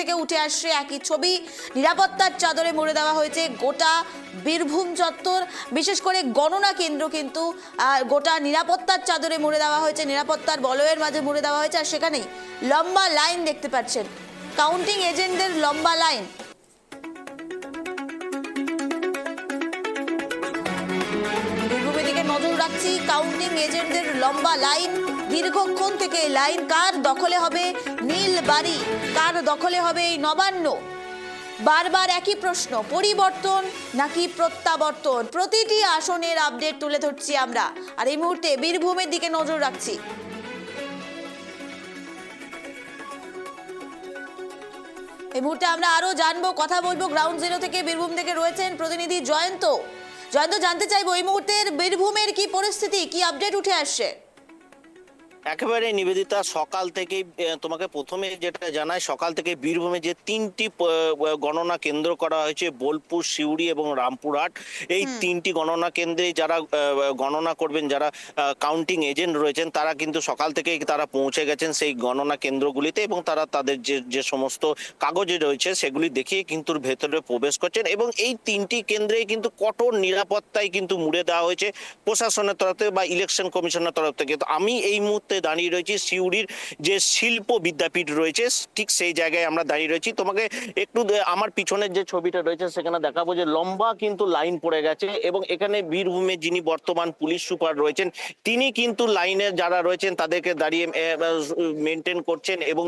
থেকে উঠে আসছে একই ছবি। নিরাপত্তার চাদরে মুড়ে দেওয়া হয়েছে গোটা বীরভূম চত্বর, বিশেষ করে গণনা কেন্দ্র কিন্তু গোটা নিরাপত্তার চাদরে মুড়ে দেওয়া হয়েছে, নিরাপত্তার বলয়ের মাঝে মুড়ে দেওয়া হয়েছে। আর সেখানেই লম্বা লাইন দেখতে পাচ্ছেন, কাউন্টিং এজেন্টদের লম্বা লাইন। বীরভূমের দিকে নজর রাখছি, কাউন্টিং এজেন্টদের লম্বা লাইন, দীর্ঘক্ষণ থেকে লাইন। কার দখলে হবে নীলবাড়ি, কার দখলে হবে এই নবান্ন? বারবার একই প্রশ্ন, পরিবর্তন নাকি প্রত্যাবর্তন? প্রতিটি আসনের আপডেট তুলে ধরছি আমরা। আর এই মুহূর্তে বীরভূমের দিকে নজর রাখছি। এই মুহূর্তে আমরা আরো জানবো, কথা বলবো গ্রাউন্ড জিরো থেকে, বীরভূম থেকে রয়েছেন প্রতিনিধি জয়ন্ত। জয়ন্ত, জানতে চাইবো এই মুহূর্তের বীরভূমের কি পরিস্থিতি, কি আপডেট উঠে আসছে? একেবারে নিবেদিতা, সকাল থেকেই তোমাকে প্রথমে যেটা জানাই, সকাল থেকে বীরভূমে যে তিনটি গণনা কেন্দ্র করা হয়েছে, বোলপুর, সিউড়ি এবং রামপুরহাট, এই তিনটি গণনা কেন্দ্রে যারা গণনা করবেন, যারা কাউন্টিং এজেন্ট রয়েছেন, তারা কিন্তু সকাল থেকেই তারা পৌঁছে গেছেন সেই গণনা কেন্দ্রগুলিতে এবং তারা তাদের যে সমস্ত কাগজে রয়েছে সেগুলি দেখিয়ে কিন্তু ভেতরে প্রবেশ করছেন। এবং এই তিনটি কেন্দ্রেই কিন্তু কঠোর নিরাপত্তায় কিন্তু মুড়ে দেওয়া হয়েছে প্রশাসনের তরফ থেকে বা ইলেকশন কমিশনের তরফ থেকে। তো আমি এই মুহূর্তে দাঁড়িয়ে রয়েছি সিউড়ির যে শিল্প বিদ্যাপীঠ রয়েছে, ঠিক সেই জায়গায় আমরা দাঁড়িয়ে রয়েছি। তোমাকে একটু আমার পিছনের যে ছবিটা রয়েছে সেখানে দেখাবো যে লম্বা কিন্তু লাইন পড়ে গেছে। এবং এখানে বীরভূমে যিনি বর্তমান পুলিশ সুপার রয়েছেন, তিনি কিন্তু লাইনে যারা রয়েছেন তাদেরকে দাঁড়িয়ে মেনটেন করছেন এবং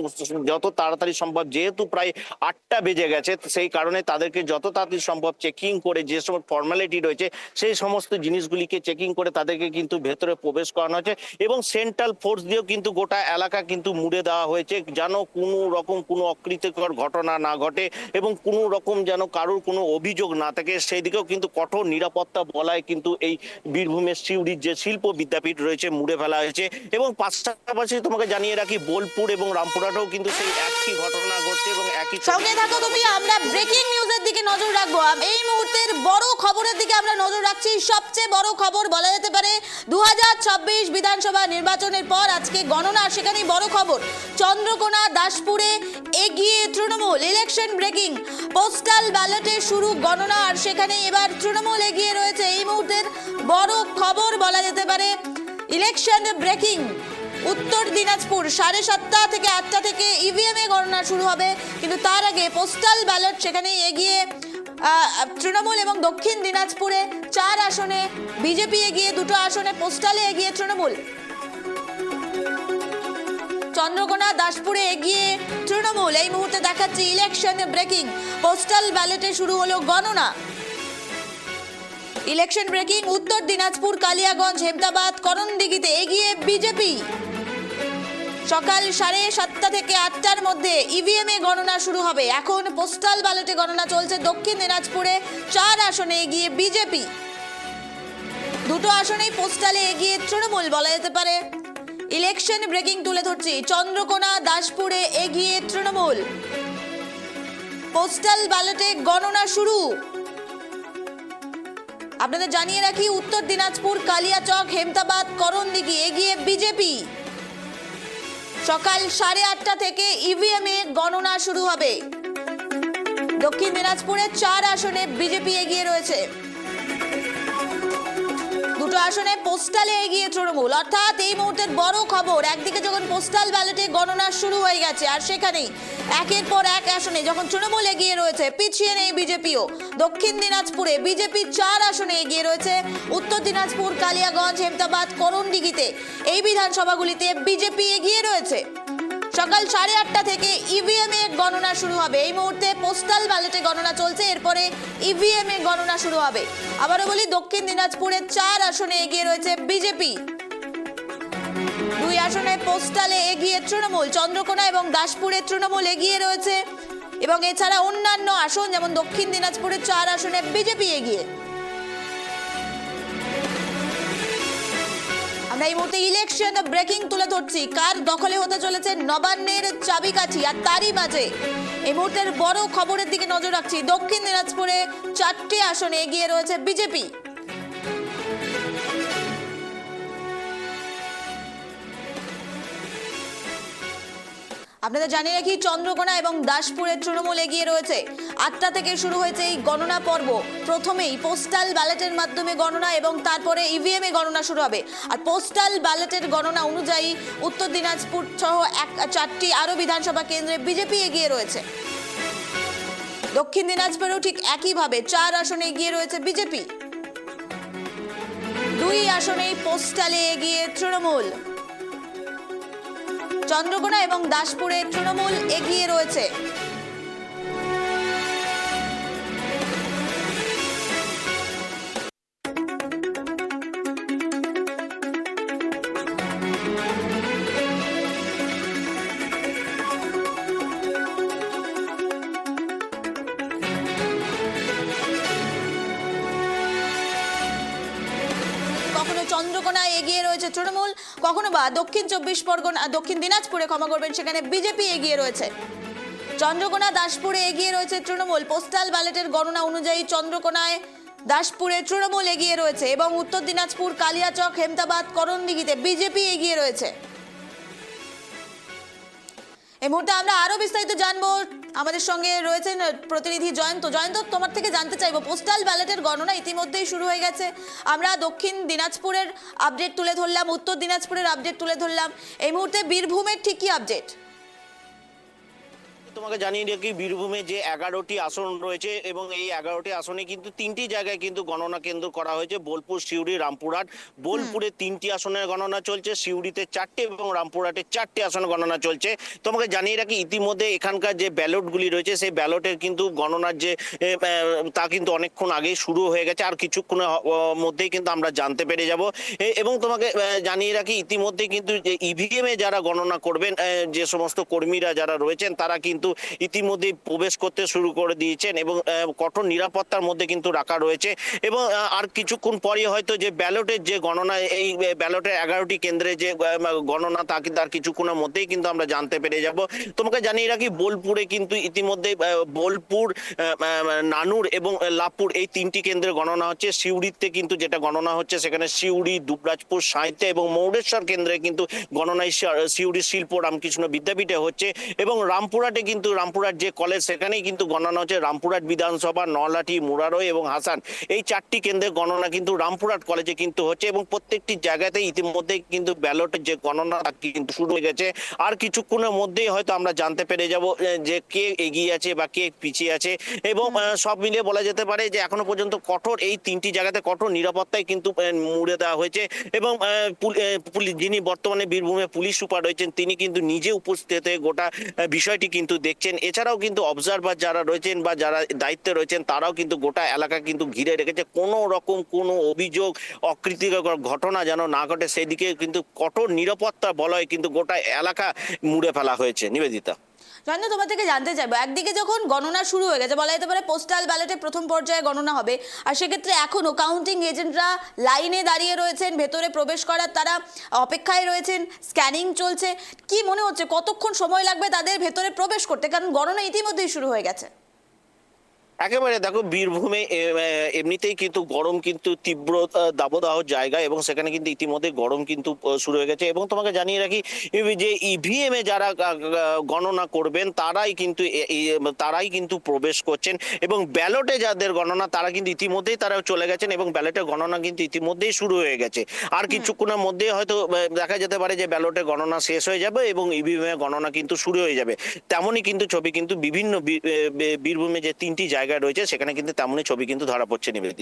যত তাড়াতাড়ি সম্ভব, যেহেতু প্রায় 8টা বেজে গেছে, সেই কারণে তাদেরকে যত তাড়াতাড়ি সম্ভব চেকিং করে যে সমস্ত ফর্মালিটি রয়েছে সেই সমস্ত জিনিসগুলিকে চেকিং করে তাদেরকে কিন্তু ভেতরে প্রবেশ করানো হয়েছে। এবং সেন্ট্রাল ফোর্স দিয়েও কিন্তু গোটা এলাকা কিন্তু মুড়ে দেওয়া হয়েছে, যেন কোনো রকম কোনো অকৃতকর ঘটনা না ঘটে এবং কোনো রকম যেন কারোর কোনো অভিযোগ না থাকে, সেই দিকেও কিন্তু কঠোর নিরাপত্তা বলায় কিন্তু এই বীরভূমের সিউড়ির যে শিল্প বিদ্যাপীঠ রয়েছে মুড়ে ফেলা হয়েছে। এবং পাশাপাশি তোমাকে জানিয়ে রাখি, বোলপুর এবং রামপুরহাটেও কিন্তু সেই একই ঘটনা ঘটছে এবং একই। সঙ্গে থাকো তুমি, আমরা ব্রেকিং নিউজের দিকে নজর রাখবো। এই মুহূর্তের বড় খবরের দিকে আমরা নজর রাখছি। সবচেয়ে বড় খবর বলা যেতে পারে, 2026 বিধানসভা নির্বাচনের পর আজকে গণনা, সেখানেই বড় খবর। চন্দ্রকোনা দাসপুরে এগিয়ে তৃণমূল, ইলেকশন ব্রেকিং। পোস্টাল ব্যালটে শুরু গণনা, আর সেখানে এবার তৃণমূল এগিয়ে রয়েছে। এই মুহূর্তের বড় খবর বলা যেতে পারে, ইলেকশন ব্রেকিং। উত্তর দিনাজপুর 7:30 থেকে 8টা থেকে ইভিএম এ গণনা শুরু হবে, কিন্তু তার আগে পোস্টাল ব্যালট, সেখানে এগিয়ে তৃণমূল। এবং দক্ষিণ দিনাজপুরে 4 আসনে বিজেপি এগিয়ে, 2টো আসনে পোস্টালে এগিয়ে তৃণমূল। চন্দ্রকোনা দাসপুরে এগিয়ে তৃণমূল। এই মুহূর্তে দেখাচ্ছি ইলেকশন ব্রেকিং, পোস্টাল ব্যালটে শুরু হলো গণনা। ইলেকশন ব্রেকিং, উত্তর দিনাজপুর, কালিয়াগঞ্জ, হেমতাবাদ, করণদিঘিতে এগিয়ে বিজেপি। সকাল 7:30 থেকে 8টার মধ্যে ইভিএম এ গণনা শুরু হবে। এখন পোস্টাল ব্যালটে গণনা চলছে। দক্ষিণ দিনাজপুরে 4 আসনে এগিয়ে বিজেপি, 2টো আসনেই পোস্টালে এগিয়ে তৃণমূল বলা যেতে পারে। ইলেকশন ব্রেকিং তুলে ধরছি, চন্দ্রকোনা দাসপুরে এগিয়ে তৃণমূল, পোস্টাল ব্যালটে গণনা শুরু। আপনাদের জানিয়ে রাখি, উত্তর দিনাজপুর, কালিয়াচক, হেমতাবাদ, করণদিঘি এগিয়ে বিজেপি। সকাল 8:30 থেকে ইভিএম এ গণনা শুরু হবে। দক্ষিণ দিনাজপুরে 4 আসনে বিজেপি এগিয়ে রয়েছে, 2টো আসনে পোস্টালে এগিয়ে তৃণমূল। অর্থাৎ এই মুহূর্তের বড় খবর, একদিকে যখন পোস্টাল ব্যালটে গণনা শুরু হয়ে গেছে, আর সেখানেই একের পর এক আসনে যখন তৃণমূল এগিয়ে রয়েছে, পিছিয়ে নেই বিজেপিও। দক্ষিণ দিনাজপুরে বিজেপি 4 আসনে এগিয়ে রয়েছে, উত্তর দিনাজপুর, কালিয়াগঞ্জ, হেমতাবাদ, করণদিঘিতে এই বিধানসভাগুলিতে বিজেপি এগিয়ে রয়েছে। সকাল 8:30 থেকে ইভিএম এ গণনা শুরু হবে। এই মুহূর্তে পোস্টাল ব্যালটে গণনা চলছে, এরপরে ইভিএম এ গণনা শুরু হবে। আবারও বলি, দক্ষিণ দিনাজপুরে 4 আসনে এগিয়ে রয়েছে বিজেপি, 2 আসনে পোস্টালে এগিয়ে তৃণমূল। চন্দ্রকোনা এবং দাসপুরে তৃণমূল এগিয়ে রয়েছে, এবং এছাড়া অন্যান্য আসন যেমন দক্ষিণ দিনাজপুরে 4 আসনে বিজেপি এগিয়ে। আমরা এই মুহূর্তে ইলেকশন ব্রেকিং তুলে ধরছি, কার দখলে হতে চলেছে নবান্নের চাবিকাঠি। আর তারই মাঝে এই মুহূর্তের বড় খবরের দিকে নজর রাখছি, দক্ষিণ দিনাজপুরে 4টে আসনে এগিয়ে রয়েছে বিজেপি। আপনাদের জানিয়ে রাখি চন্দ্রকোনা এবং দাসপুরের তৃণমূল এগিয়ে রয়েছে। 8টা থেকে শুরু হয়েছে এই গণনা পর্ব। প্রথমেই পোস্টাল ব্যালটের মাধ্যমে গণনা এবং তারপরে ইভিএম এ গণনা শুরু হবে। আর পোস্টাল ব্যালটের গণনা অনুযায়ী উত্তর দিনাজপুর সহ 4টি আরও বিধানসভা কেন্দ্রে বিজেপি এগিয়ে রয়েছে। দক্ষিণ দিনাজপুরেও ঠিক একইভাবে 4 আসনে এগিয়ে রয়েছে বিজেপি। 2 আসনেই পোস্টালে এগিয়ে তৃণমূল। চন্দ্রকোনা এবং দাসপুরে তৃণমূল এগিয়ে রয়েছে। কখনো চন্দ্রকোনায় এগিয়ে রয়েছে তৃণমূল, কখনো বা দক্ষিণ দিনাজপুরে ক্ষমা করবেন, সেখানে বিজেপি এগিয়ে রয়েছে। চন্দ্রকোনা দাসপুরে এগিয়ে রয়েছে তৃণমূল। পোস্টাল ব্যালটের গণনা অনুযায়ী চন্দ্রকোনায় দাসপুরে তৃণমূল এগিয়ে রয়েছে এবং উত্তর দিনাজপুর কালিয়াচক হেমতাবাদ করণদিঘিতে বিজেপি এগিয়ে রয়েছে। এই মুহূর্তে আমরা আরো বিস্তারিত জানবো। আমাদের সঙ্গে রয়েছেন প্রতিনিধি জয়ন্ত। জয়ন্ত, তোমার থেকে জানতে চাইবো, পোস্টাল ব্যালটের গণনা ইতিমধ্যেই শুরু হয়ে গেছে। আমরা দক্ষিণ দিনাজপুরের আপডেট তুলে ধরলাম, উত্তর দিনাজপুরের আপডেট তুলে ধরলাম। এই মুহূর্তে বীরভূমের ঠিক কি আপডেট? তোমাকে জানিয়ে রাখি, বীরভূমে যে 11টি আসন রয়েছে এবং এই 11টি আসনে কিন্তু 3টি জায়গায় কিন্তু গণনা কেন্দ্র করা হয়েছে। বোলপুর, সিউড়ি, রামপুরহাট। বোলপুরে 3টি আসনের গণনা চলছে, সিউড়িতে 4টে এবং রামপুরহাটে 4টে আসন গণনা চলছে। তোমাকে জানিয়ে রাখি, ইতিমধ্যে এখানকার যে ব্যালটগুলি রয়েছে সেই ব্যালটের কিন্তু গণনার যে তা কিন্তু অনেকক্ষণ আগেই শুরু হয়ে গেছে। আর কিছুক্ষণের মধ্যেই কিন্তু আমরা জানতে পেরে যাব। এবং তোমাকে জানিয়ে রাখি, ইতিমধ্যে কিন্তু যে ইভিএম এ যারা গণনা করবেন, যে সমস্ত কর্মীরা যারা রয়েছেন তারা কিন্তু ইতিমধ্যে প্রবেশ করতে শুরু করে দিয়েছেন এবং কঠোর নিরাপত্তার মধ্যে কিন্তু রাখা রয়েছে। এবং আর কিছুক্ষণ পরে হয়তো যে ব্যালটের যে গণনা, এই ব্যালটের 11টি কেন্দ্রে যে গণনা তা কিন্তু আর কিছুক্ষণের মধ্যেই কিন্তু আমরা জানতে পেরে যাব। তোমাকে জানিয়ে রাখি, বোলপুরে কিন্তু ইতিমধ্যে বোলপুর, নানুর এবং লাভপুর এই 3টি কেন্দ্রে গণনা হচ্ছে। সিউড়িতে কিন্তু যেটা গণনা হচ্ছে সেখানে সিউড়ি, দুবরাজপুর, সাঁইতে এবং মৌরেশ্বর কেন্দ্রে কিন্তু গণনায় সিউড়ি শিল্প রামকৃষ্ণ বিদ্যাপীঠে হচ্ছে। এবং রামপুরহাটে কিন্তু রামপুরহাট যে কলেজ সেখানেই কিন্তু গণনা হচ্ছে। রামপুরহাট বিধানসভা, নলহাটি, মুরারই এবং হাসান এই 4টি কেন্দ্রে গণনা কিন্তু রামপুরহাট কলেজে কিন্তু হচ্ছে। এবং প্রত্যেকটি জায়গাতে ইতিমধ্যে কিন্তু ব্যালটের যে গণনা কিন্তু শুরু হয়ে গেছে। আর কিছুক্ষণের মধ্যেই হয়তো আমরা জানতে পেরে যাব যে কে এগিয়ে আছে বা কে পিছিয়ে আছে। এবং সব মিলিয়ে বলা যেতে পারে যে এখনো পর্যন্ত কঠোর এই 3টি জায়গাতে কঠোর নিরাপত্তায় কিন্তু মুড়ে দেওয়া হয়েছে। এবং যিনি বর্তমানে বীরভূমে পুলিশ সুপার রয়েছেন তিনি কিন্তু নিজে উপস্থিত হয়ে গোটা বিষয়টি কিন্তু দেখছেন। এছাড়াও কিন্তু অবজারভার যারা রয়েছেন বা যারা দায়িত্বে রয়েছেন তারাও কিন্তু গোটা এলাকা কিন্তু ঘিরে রেখেছে। কোনো রকম কোনো অভিযোগ, অকৃতিকর ঘটনা যেন না ঘটে সেদিকে কিন্তু কঠোর নিরাপত্তা বলয় কিন্তু গোটা এলাকা মুড়ে ফেলা হয়েছে। নিবেদিতা, জয়ন্ত, তোমার থেকে জানতে চাইবো, একদিকে যখন গণনা শুরু হয়ে গেছে, বলা যেতে পারে পোস্টাল ব্যালটে প্রথম পর্যায়ে গণনা হবে, আর সেক্ষেত্রে এখনো কাউন্টিং এজেন্টরা লাইনে দাঁড়িয়ে রয়েছেন, ভেতরে প্রবেশ করার তারা অপেক্ষায় রয়েছেন, স্ক্যানিং চলছে। কি মনে হচ্ছে কতক্ষণ সময় লাগবে তাদের ভেতরে প্রবেশ করতে, কারণ গণনা ইতিমধ্যেই শুরু হয়ে গেছে? একেবারে দেখো, বীরভূমে এমনিতেই কিন্তু গরম কিন্তু তীব্র দাবদাহ জায়গা এবং সেখানে কিন্তু ইতিমধ্যে গরম কিন্তু শুরু হয়ে গেছে। এবং তোমাকে জানিয়ে রাখি যে ইভিএম এ যারা গণনা করবেন তারাই কিন্তু প্রবেশ করছেন। এবং ব্যালটে যাদের গণনা তারা কিন্তু ইতিমধ্যেই তারা চলে গেছেন এবং ব্যালটের গণনা কিন্তু ইতিমধ্যেই শুরু হয়ে গেছে। আর কিছুক্ষণের মধ্যে হয়তো দেখা যেতে পারে যে ব্যালটের গণনা শেষ হয়ে যাবে এবং ইভিএম এ গণনা কিন্তু শুরু হয়ে যাবে। তেমনই কিন্তু ছবি কিন্তু বিভিন্ন বীরভূমে যে 3টি জায়গা রয়েছে সেখানে কিন্তু তেমনই ছবি কিন্তু ধরা পড়ছে। নিবেদিত।